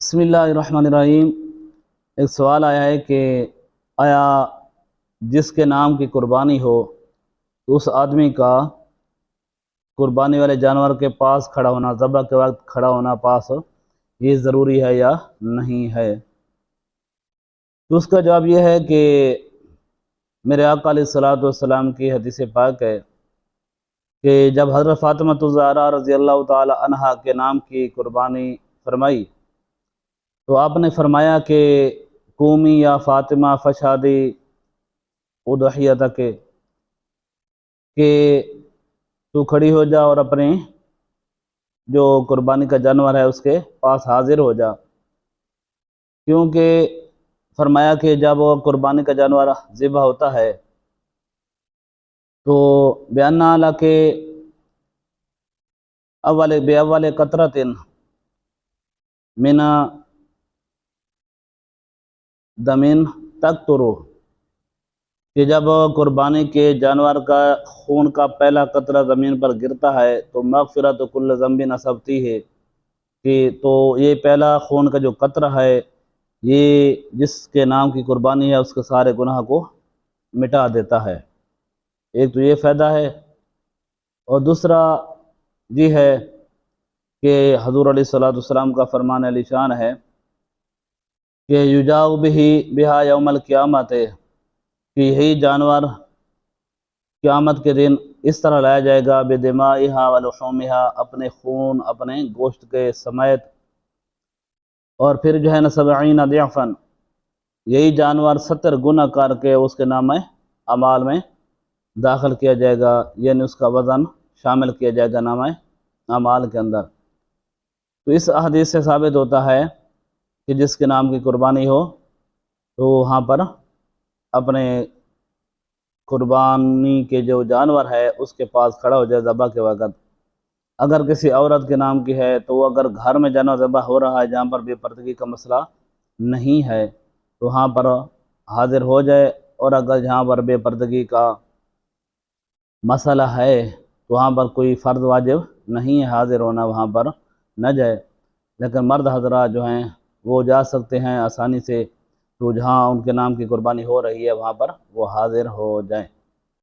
بسم اللہ الرحمن الرحیم۔ ایک سوال آیا ہے کہ آیا جس کے نام کی قربانی ہو تو اس آدمی کا قربانی والے جانور کے پاس کھڑا ہونا، ذبح کے وقت کھڑا ہونا پاس، یہ ضروری ہے یا نہیں ہے؟ تو اس کا جواب یہ ہے کہ میرے آقا علیہ الصلوۃ والسلام کی حدیث پاک ہے کہ جب حضرت فاطمہ الزہرا رضی اللہ تعالی عنہا کے نام کی قربانی فرمائی تو آپ نے فرمایا کہ قومی یا فاطمہ فشادی اضحیتک، کہ تو کھڑی ہو جا اور اپنے جو قربانی کا جانور ہے اس کے پاس حاضر ہو جا، کیونکہ فرمایا کہ جب وہ قربانی کا جانور ذبح ہوتا ہے تو بیان علا کے اول قطرۃ من دمن تقطر، کہ جب قربانی کے جانور کا خون کا پہلا قطرہ زمین پر گرتا ہے تو مغفرۃ کل ذنب نصبتی ہے، کہ تو یہ پہلا خون کا جو قطرہ ہے یہ جس کے نام کی قربانی ہے اس کے سارے گناہ کو مٹا دیتا ہے۔ ایک تو یہ فائدہ ہے، اور دوسرا یہ ہے کہ حضور علیہ الصلوۃ والسلام کا فرمان علی شان ہے کہ یجاؤ بہا یوم القیامت، کہ یہی جانور قیامت کے دن اس طرح لایا جائے گا بدمائہا ولحومہا، اپنے خون اپنے گوشت کے سمیت، اور پھر جو ہے نا 70 ضعفا، یہی جانور 70 گنا کر کے اس کے نام اعمال میں داخل کیا جائے گا، یعنی اس کا وزن شامل کیا جائے گا نام اعمال کے اندر۔ تو اس حدیث سے ثابت ہوتا ہے کہ جس کے نام کی قربانی ہو تو وہاں پر اپنے قربانی کے جو جانور ہے اس کے پاس کھڑا ہو جائے ذبح کے وقت۔ اگر کسی عورت کے نام کی ہے تو وہ اگر گھر میں جانور ذبح ہو رہا ہے جہاں پر بے پردگی کا مسئلہ نہیں ہے تو وہاں پر حاضر ہو جائے، اور اگر جہاں پر بے پردگی کا مسئلہ ہے تو وہاں پر کوئی فرض واجب نہیں ہے حاضر ہونا، وہاں پر نہ جائے، لیکن مرد حضرات جو ہیں وہ جا سکتے ہیں آسانی سے، تو جہاں ان کے نام کی قربانی ہو رہی ہے وہاں پر وہ حاضر ہو جائیں۔